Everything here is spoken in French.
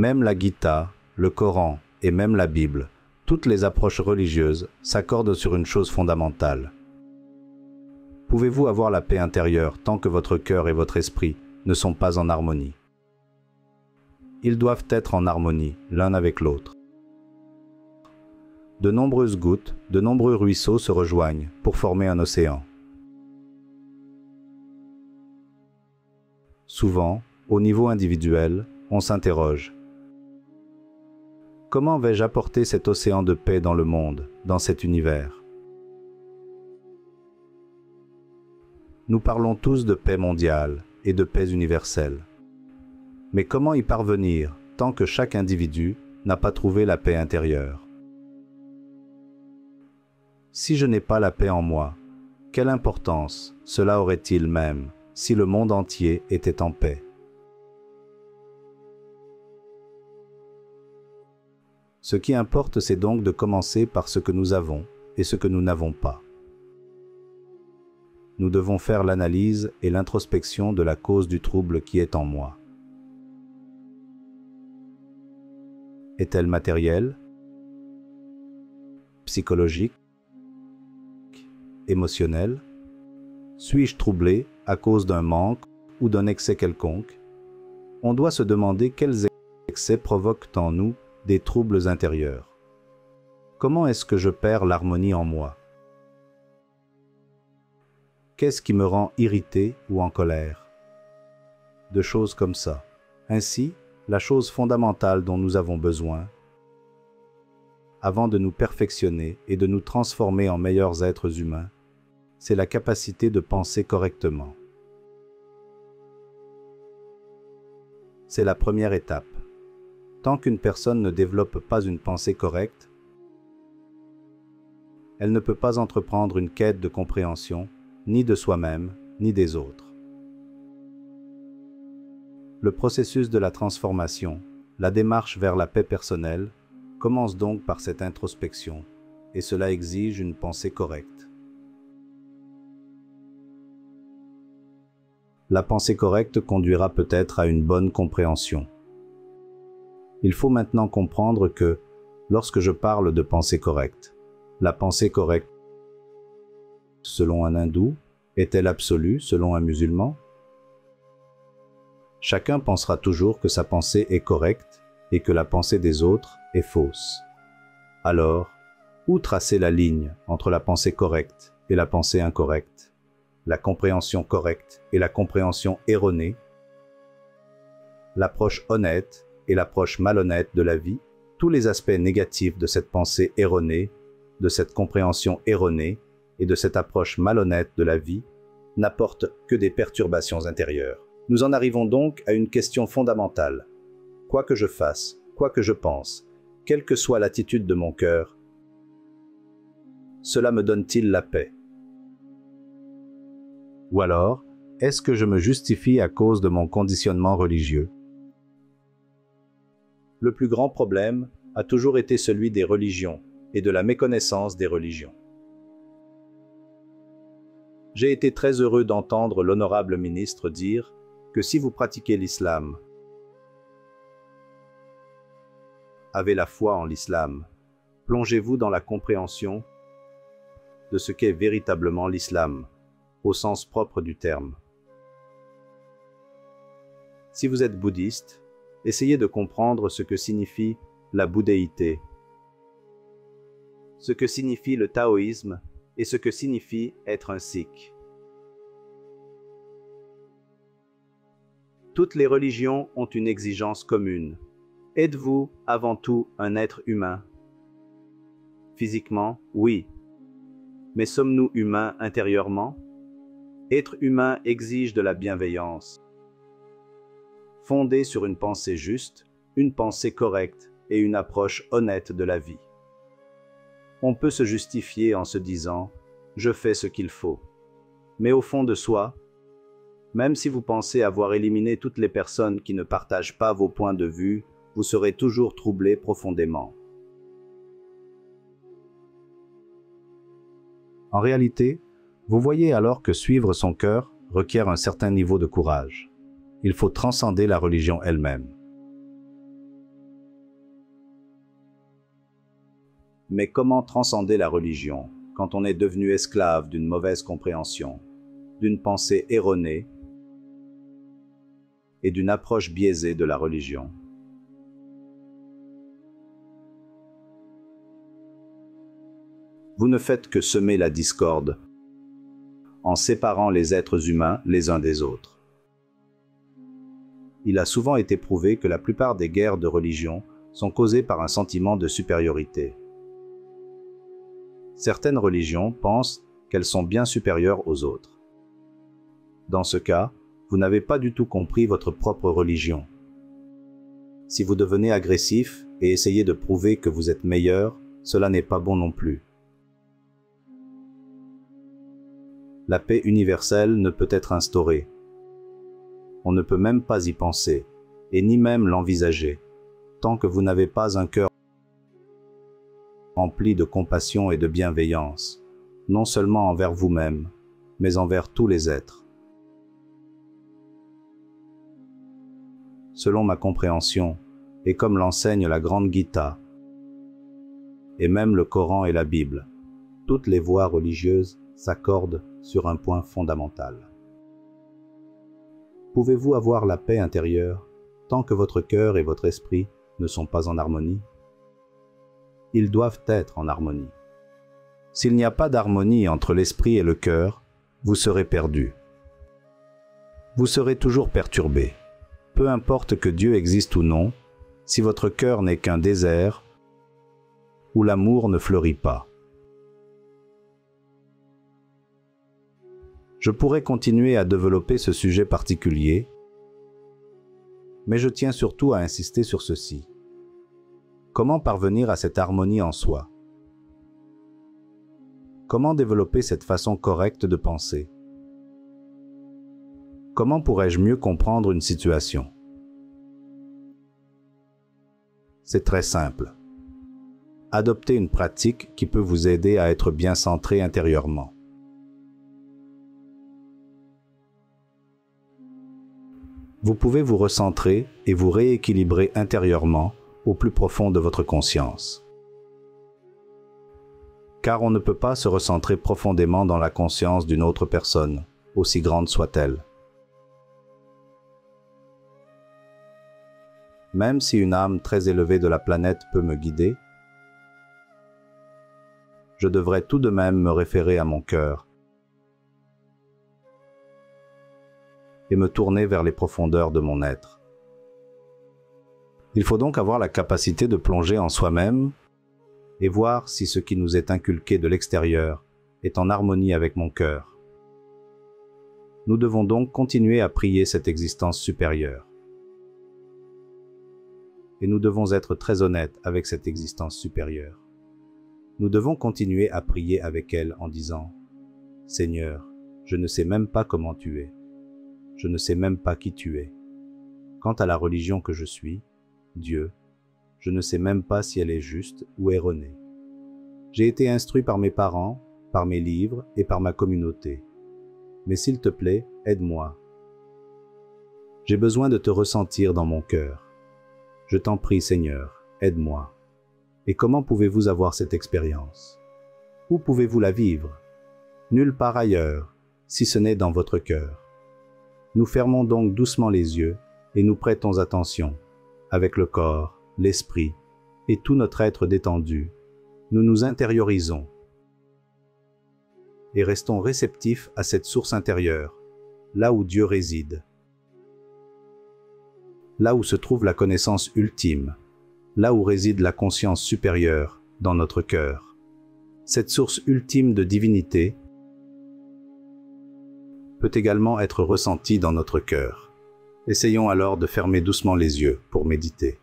Même la Gita, le Coran et même la Bible, toutes les approches religieuses s'accordent sur une chose fondamentale. Pouvez-vous avoir la paix intérieure tant que votre cœur et votre esprit ne sont pas en harmonie? Ils doivent être en harmonie l'un avec l'autre. De nombreuses gouttes, de nombreux ruisseaux se rejoignent pour former un océan. Souvent, au niveau individuel, on s'interroge. Comment vais-je apporter cet océan de paix dans le monde, dans cet univers? Nous parlons tous de paix mondiale et de paix universelle. Mais comment y parvenir tant que chaque individu n'a pas trouvé la paix intérieure? Si je n'ai pas la paix en moi, quelle importance cela aurait-il même si le monde entier était en paix? Ce qui importe, c'est donc de commencer par ce que nous avons et ce que nous n'avons pas. Nous devons faire l'analyse et l'introspection de la cause du trouble qui est en moi. Est-elle matérielle, psychologique, émotionnelle? Suis-je troublé à cause d'un manque ou d'un excès quelconque? On doit se demander quels excès provoquent en nous des troubles intérieurs. Comment est-ce que je perds l'harmonie en moi? Qu'est-ce qui me rend irrité ou en colère? De choses comme ça. Ainsi, la chose fondamentale dont nous avons besoin, avant de nous perfectionner et de nous transformer en meilleurs êtres humains, c'est la capacité de penser correctement. C'est la première étape. Tant qu'une personne ne développe pas une pensée correcte, elle ne peut pas entreprendre une quête de compréhension, ni de soi-même, ni des autres. Le processus de la transformation, la démarche vers la paix personnelle, commence donc par cette introspection, et cela exige une pensée correcte. La pensée correcte conduira peut-être à une bonne compréhension. Il faut maintenant comprendre que, lorsque je parle de pensée correcte, la pensée correcte, selon un hindou, est-elle absolue selon un musulman? Chacun pensera toujours que sa pensée est correcte et que la pensée des autres est fausse. Alors, où tracer la ligne entre la pensée correcte et la pensée incorrecte, la compréhension correcte et la compréhension erronée, l'approche honnête et l'approche malhonnête de la vie, tous les aspects négatifs de cette pensée erronée, de cette compréhension erronée et de cette approche malhonnête de la vie n'apportent que des perturbations intérieures. Nous en arrivons donc à une question fondamentale. Quoi que je fasse, quoi que je pense, quelle que soit l'attitude de mon cœur, cela me donne-t-il la paix? Ou alors, est-ce que je me justifie à cause de mon conditionnement religieux? Le plus grand problème a toujours été celui des religions et de la méconnaissance des religions. J'ai été très heureux d'entendre l'honorable ministre dire que si vous pratiquez l'islam, avez la foi en l'islam, plongez-vous dans la compréhension de ce qu'est véritablement l'islam, au sens propre du terme. Si vous êtes bouddhiste, essayez de comprendre ce que signifie la bouddhéité, ce que signifie le taoïsme et ce que signifie être un sikh. Toutes les religions ont une exigence commune. Êtes-vous avant tout un être humain? Physiquement, oui. Mais sommes-nous humains intérieurement? Être humain exige de la bienveillance, fondée sur une pensée juste, une pensée correcte et une approche honnête de la vie. On peut se justifier en se disant « je fais ce qu'il faut ». Mais au fond de soi, même si vous pensez avoir éliminé toutes les personnes qui ne partagent pas vos points de vue, vous serez toujours troublé profondément. En réalité, vous voyez alors que suivre son cœur requiert un certain niveau de courage. Il faut transcender la religion elle-même. Mais comment transcender la religion quand on est devenu esclave d'une mauvaise compréhension, d'une pensée erronée et d'une approche biaisée de la religion? Vous ne faites que semer la discorde en séparant les êtres humains les uns des autres. Il a souvent été prouvé que la plupart des guerres de religion sont causées par un sentiment de supériorité. Certaines religions pensent qu'elles sont bien supérieures aux autres. Dans ce cas, vous n'avez pas du tout compris votre propre religion. Si vous devenez agressif et essayez de prouver que vous êtes meilleur, cela n'est pas bon non plus. La paix universelle ne peut être instaurée. On ne peut même pas y penser, et ni même l'envisager, tant que vous n'avez pas un cœur rempli de compassion et de bienveillance, non seulement envers vous-même, mais envers tous les êtres. Selon ma compréhension, et comme l'enseigne la Grande Gita, et même le Coran et la Bible, toutes les voies religieuses s'accordent sur un point fondamental. Pouvez-vous avoir la paix intérieure tant que votre cœur et votre esprit ne sont pas en harmonie? Ils doivent être en harmonie. S'il n'y a pas d'harmonie entre l'esprit et le cœur, vous serez perdu. Vous serez toujours perturbé. Peu importe que Dieu existe ou non, si votre cœur n'est qu'un désert où l'amour ne fleurit pas. Je pourrais continuer à développer ce sujet particulier, mais je tiens surtout à insister sur ceci. Comment parvenir à cette harmonie en soi? Comment développer cette façon correcte de penser? Comment pourrais-je mieux comprendre une situation? C'est très simple. Adoptez une pratique qui peut vous aider à être bien centré intérieurement. Vous pouvez vous recentrer et vous rééquilibrer intérieurement au plus profond de votre conscience. Car on ne peut pas se recentrer profondément dans la conscience d'une autre personne, aussi grande soit-elle. Même si une âme très élevée de la planète peut me guider, je devrais tout de même me référer à mon cœur et me tourner vers les profondeurs de mon être. Il faut donc avoir la capacité de plonger en soi-même et voir si ce qui nous est inculqué de l'extérieur est en harmonie avec mon cœur. Nous devons donc continuer à prier cette existence supérieure. Et nous devons être très honnêtes avec cette existence supérieure. Nous devons continuer à prier avec elle en disant « Seigneur, je ne sais même pas comment tu es. Je ne sais même pas qui tu es. Quant à la religion que je suis, Dieu, je ne sais même pas si elle est juste ou erronée. J'ai été instruit par mes parents, par mes livres et par ma communauté. Mais s'il te plaît, aide-moi. J'ai besoin de te ressentir dans mon cœur. Je t'en prie, Seigneur, aide-moi. Et comment pouvez-vous avoir cette expérience? Où pouvez-vous la vivre? Nulle part ailleurs, si ce n'est dans votre cœur. Nous fermons donc doucement les yeux et nous prêtons attention, avec le corps, l'esprit et tout notre être détendu. Nous nous intériorisons et restons réceptifs à cette source intérieure, là où Dieu réside, là où se trouve la connaissance ultime, là où réside la conscience supérieure dans notre cœur. Cette source ultime de divinité peut également être ressentie dans notre cœur. Essayons alors de fermer doucement les yeux pour méditer.